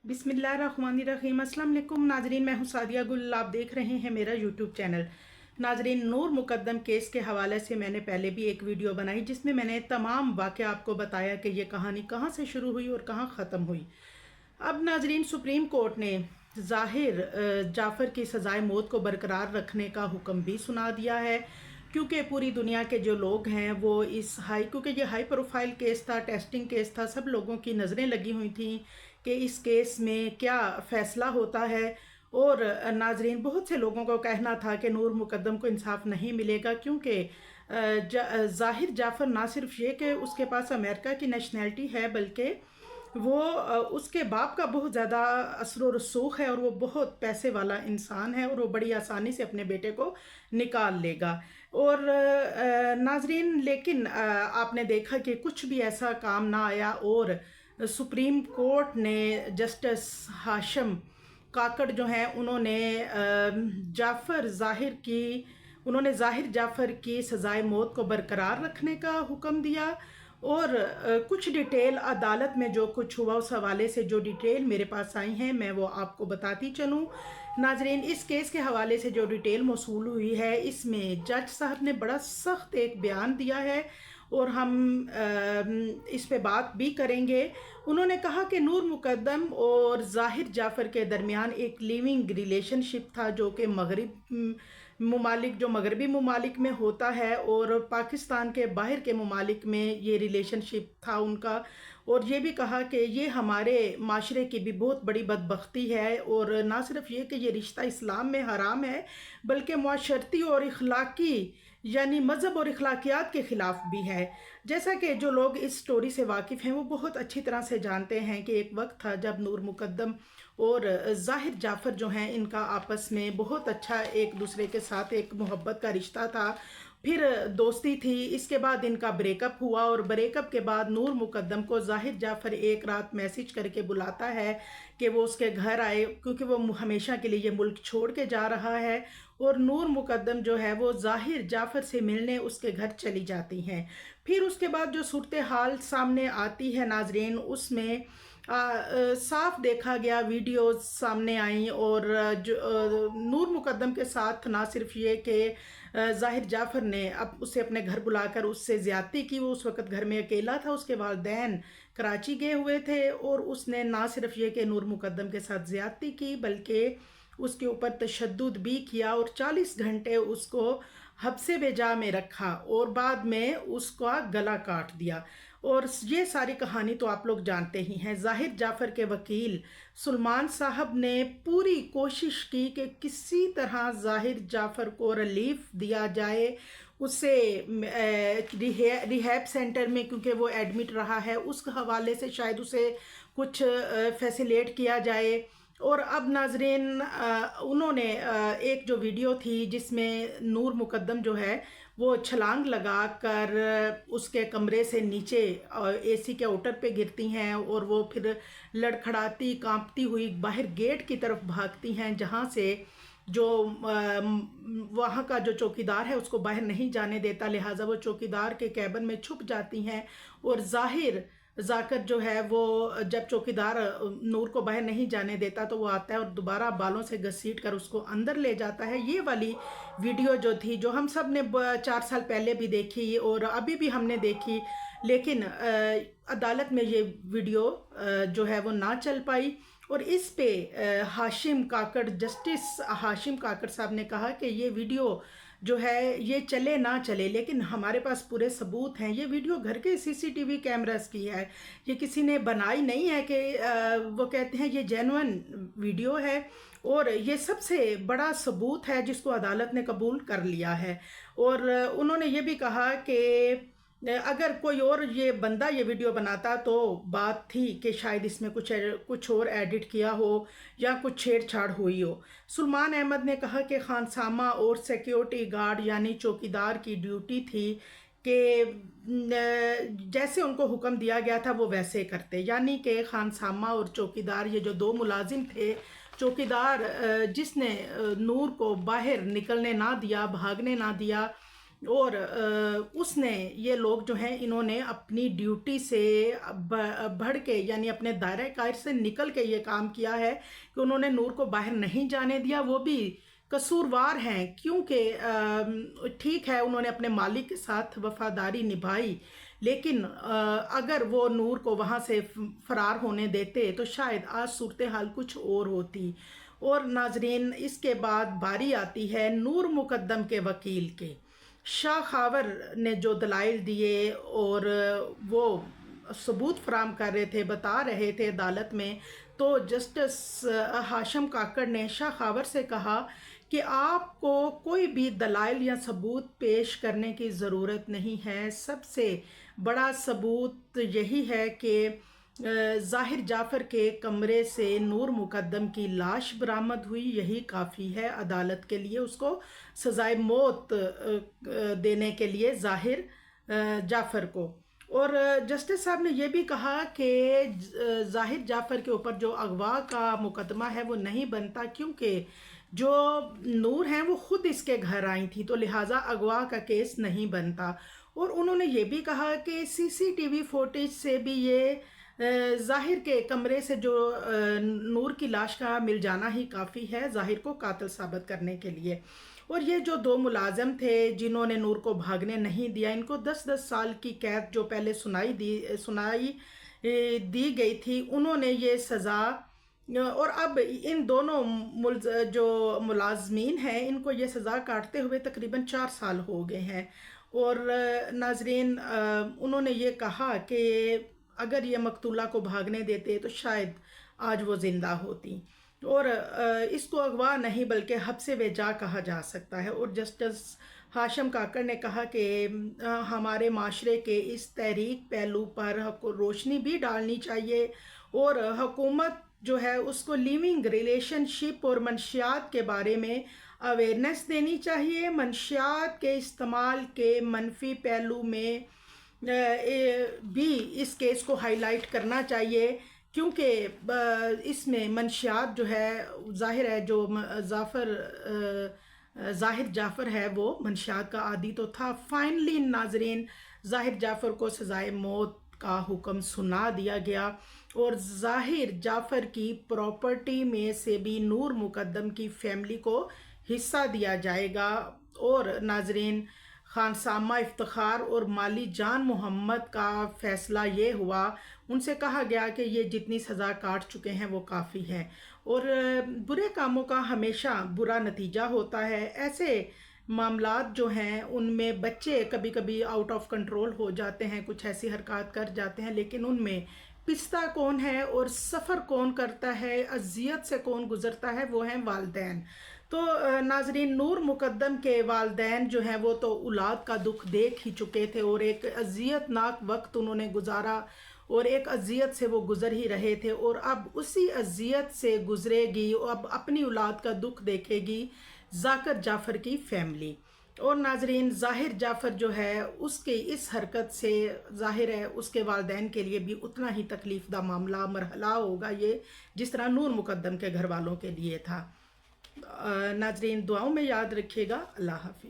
बिस्मिल्लाहिर्रहमानिर्रहीम। अस्सलाम वालेकुम नाजरीन, मैं हूं सादिया गुल। आप देख रहे हैं मेरा यूट्यूब चैनल। नाजरीन, नूर मुकद्दम केस के हवाले से मैंने पहले भी एक वीडियो बनाई जिसमें मैंने तमाम वाक़या आपको बताया कि ये कहानी कहाँ से शुरू हुई और कहाँ ख़त्म हुई। अब नाजरीन, सुप्रीम कोर्ट ने ज़ाहिर जाफ़र की सज़ाए मौत को बरकरार रखने का हुक्म भी सुना दिया है, क्योंकि पूरी दुनिया के जो लोग हैं वो क्योंकि ये हाई प्रोफाइल केस था, टेस्टिंग केस था, सब लोगों की नज़रें लगी हुई थी कि इस केस में क्या फ़ैसला होता है। और नाजरीन, बहुत से लोगों को कहना था कि नूर मुकद्दम को इंसाफ नहीं मिलेगा, क्योंकि ज़ाहिर जाफ़र ना सिर्फ ये कि उसके पास अमेरिका की नेशनैलिटी है, बल्कि वो उसके बाप का बहुत ज़्यादा असर व रसूख है और वो बहुत पैसे वाला इंसान है और वो बड़ी आसानी से अपने बेटे को निकाल लेगा। और नाजरीन, लेकिन आपने देखा कि कुछ भी ऐसा काम ना आया और सुप्रीम कोर्ट ने जस्टिस हाशम काकड़ जो हैं उन्होंने ज़ाहिर जाफ़र की सज़ाए मौत को बरकरार रखने का हुक्म दिया। और कुछ डिटेल अदालत में जो कुछ हुआ उस हवाले से जो डिटेल मेरे पास आई हैं मैं वो आपको बताती चलूँ। नाजरीन, इस केस के हवाले से जो डिटेल मौसूल हुई है, इसमें जज साहब ने बड़ा सख्त एक बयान दिया है और हम इस पे बात भी करेंगे। उन्होंने कहा कि नूर मुकद्दम और ज़ाहिर जाफ़र के दरमियान एक लिविंग रिलेशनशिप था जो कि मगरबी ममालिक में होता है और पाकिस्तान के बाहर के ममालिक में ये रिलेशनशिप था उनका। और ये भी कहा कि ये हमारे माशरे की भी बहुत बड़ी बदबख्ती है और ना सिर्फ ये कि ये रिश्ता इस्लाम में हराम है, बल्कि मुआशरती और इखलाकी यानी मज़हब और इखलाकियात के ख़िलाफ़ भी है। जैसा कि जो लोग इस स्टोरी से वाकिफ़ हैं वो बहुत अच्छी तरह से जानते हैं कि एक वक्त था जब नूर मुकद्दम और ज़ाहिर जाफ़र जो हैं इनका आपस में बहुत अच्छा एक दूसरे के साथ एक मोहब्बत का रिश्ता था, फिर दोस्ती थी। इसके बाद इनका ब्रेकअप हुआ और ब्रेकअप के बाद नूर मुकद्दम को ज़ाहिर जाफ़र एक रात मैसेज करके बुलाता है कि वो उसके घर आए, क्योंकि वो हमेशा के लिए ये मुल्क छोड़ के जा रहा है। और नूर मुकद्दम जो है वो ज़ाहिर जाफ़र से मिलने उसके घर चली जाती हैं। फिर उसके बाद जो सूरत हाल सामने आती है नाजरीन, उसमें साफ देखा गया, वीडियोस सामने आई और नूर मुकद्दम के साथ ना सिर्फ ये कि ज़ाहिर जाफ़र ने अब उसे अपने घर बुलाकर उससे ज़्यादती की। वो उस वक़्त घर में अकेला था, उसके वालिदैन कराची गए हुए थे और उसने ना सिर्फ ये कि नूर मुकद्दम के साथ ज़्यादती की, बल्कि उसके ऊपर तशद्दुद भी किया और 40 घंटे उसको हब्से बेजा में रखा और बाद में उसका गला काट दिया। और ये सारी कहानी तो आप लोग जानते ही हैं। ज़ाहिर जाफ़र के वकील सुलेमान साहब ने पूरी कोशिश की कि किसी तरह ज़ाहिर जाफ़र को रिलीफ दिया जाए, उसे रिहैब सेंटर में, क्योंकि वो एडमिट रहा है, उस हवाले से शायद उसे कुछ फैसिलेट किया जाए। और अब नाजरीन, उन्होंने एक जो वीडियो थी जिसमें नूर मुकद्दम जो है वो छलांग लगा कर उसके कमरे से नीचे एसी के आउटर पे गिरती हैं और वो फिर लड़खड़ाती कांपती हुई बाहर गेट की तरफ भागती हैं, जहाँ से जो वहाँ का जो चौकीदार है उसको बाहर नहीं जाने देता, लिहाजा वो चौकीदार के कैबिन में छुप जाती हैं। और ज़ाहिर जाकर जो है वो जब चौकीदार नूर को बाहर नहीं जाने देता तो वो आता है और दोबारा बालों से घसीट कर उसको अंदर ले जाता है। ये वाली वीडियो जो थी, जो हम सब ने 4 साल पहले भी देखी और अभी भी हमने देखी, लेकिन अदालत में ये वीडियो जो है वो ना चल पाई। और इस पे जस्टिस हाशिम काकड़ साहब ने कहा कि ये वीडियो जो है ये चले ना चले, लेकिन हमारे पास पूरे सबूत हैं। ये वीडियो घर के सीसीटीवी कैमरास की है, ये किसी ने बनाई नहीं है कि वो कहते हैं ये जेन्युइन वीडियो है और ये सबसे बड़ा सबूत है जिसको अदालत ने कबूल कर लिया है। और उन्होंने ये भी कहा कि अगर कोई और ये बंदा ये वीडियो बनाता तो बात थी कि शायद इसमें कुछ और एडिट किया हो या कुछ छेड़छाड़ हुई हो। सुलेमान अहमद ने कहा कि खानसामा और सिक्योरिटी गार्ड यानी चौकीदार की ड्यूटी थी कि जैसे उनको हुक्म दिया गया था वो वैसे करते, यानी कि खानसामा और चौकीदार ये जो दो मुलाजिम थे, चौकीदार जिसने नूर को बाहर निकलने ना दिया, भागने ना दिया, اور اس نے یہ لوگ جو ہیں انہوں نے اپنی ڈیوٹی سے بڑھ کے یعنی اپنے دائرہ کار سے نکل کے یہ کام کیا ہے کہ انہوں نے نور کو باہر نہیں جانے دیا. وہ بھی قصوروار ہیں کیونکہ ٹھیک ہے انہوں نے اپنے مالک کے ساتھ وفاداری نبھائی، لیکن اگر وہ نور کو وہاں سے فرار ہونے دیتے تو شاید آج صورتحال کچھ اور ہوتی. اور ناظرین اس کے بعد باری آتی ہے نور مقدم کے وکیل کے. شاہ خاور نے جو دلائل دیے اور وہ ثبوت فراہم کر رہے تھے، بتا رہے تھے عدالت میں، تو جسٹس ہاشم کاکڑ نے شاہ خاور سے کہا کہ آپ کو کوئی بھی دلائل یا ثبوت پیش کرنے کی ضرورت نہیں ہے. سب سے بڑا ثبوت یہی ہے کہ ظاہر جعفر کے کمرے سے نور مقدم کی لاش برآمد ہوئی، یہی کافی ہے عدالت کے لیے اس کو سزائے موت دینے کے لیے ظاہر جعفر کو. اور جسٹس صاحب نے یہ بھی کہا کہ ظاہر جعفر کے اوپر جو اغوا کا مقدمہ ہے وہ نہیں بنتا کیونکہ جو نور ہیں وہ خود اس کے گھر آئی تھی، تو لہٰذا اغوا کا کیس نہیں بنتا. اور انہوں نے یہ بھی کہا کہ سی سی ٹی وی فوٹیج سے بھی یہ ظاہر کے کمرے سے جو نور کی لاش کا مل جانا ہی کافی ہے ظاہر کو قاتل ثابت کرنے کے لیے. اور یہ جو دو ملازم تھے جنہوں نے نور کو بھاگنے نہیں دیا، ان کو 10 سال کی قید جو پہلے سنائی دی گئی تھی، انہوں نے یہ سزا، اور اب ان دونوں جو ملازمین ہیں ان کو یہ سزا کاٹتے ہوئے تقریباً 4 سال ہو گئے ہیں. اور ناظرین انہوں نے یہ کہا کہ اگر یہ مقتولہ کو بھاگنے دیتے تو شاید آج وہ زندہ ہوتی، اور اس کو اغوا نہیں بلکہ حبس وجا کہا جا سکتا ہے. اور جسٹس ہاشم کاکڑ نے کہا کہ ہمارے معاشرے کے اس تحریک پہلو پر روشنی بھی ڈالنی چاہیے اور حکومت جو ہے اس کو لیونگ ریلیشن شپ اور منشیات کے بارے میں اویئرنیس دینی چاہیے. منشیات کے استعمال کے منفی پہلو میں بھی اس کیس کو ہائی لائٹ کرنا چاہیے کیونکہ اس میں منشیات جو ہے ظاہر ہے جو ظاہر جعفر ہے وہ منشیات کا عادی تو تھا. فائنلی ناظرین ظاہر جعفر کو سزائے موت کا حکم سنا دیا گیا اور ظاہر جعفر کی پراپرٹی میں سے بھی نور مقدم کی فیملی کو حصہ دیا جائے گا. اور ناظرین خانسامہ افتخار اور مالی جان محمد کا فیصلہ یہ ہوا، ان سے کہا گیا کہ یہ جتنی سزا کاٹ چکے ہیں وہ کافی ہے اور برے کاموں کا ہمیشہ برا نتیجہ ہوتا ہے. ایسے معاملات جو ہیں ان میں بچے کبھی کبھی آؤٹ آف کنٹرول ہو جاتے ہیں، کچھ ایسی حرکات کر جاتے ہیں، لیکن ان میں پستہ کون ہے اور سفر کون کرتا ہے، اذیت سے کون گزرتا ہے، وہ ہیں والدین. تو ناظرین نور مقدم کے والدین جو ہیں وہ تو اولاد کا دکھ دیکھ ہی چکے تھے اور ایک اذیت ناک وقت انہوں نے گزارا اور ایک اذیت سے وہ گزر ہی رہے تھے اور اب اسی اذیت سے گزرے گی، اب اپنی اولاد کا دکھ دیکھے گی ذاکر جعفر کی فیملی. اور ناظرین ظاہر جعفر جو ہے اس کے اس حرکت سے ظاہر ہے اس کے والدین کے لیے بھی اتنا ہی تکلیف دہ معاملہ مرحلہ ہوگا یہ جس طرح نور مقدم کے گھر والوں کے لیے تھا. ناظرین دعاؤں میں یاد رکھیے گا. اللہ حافظ.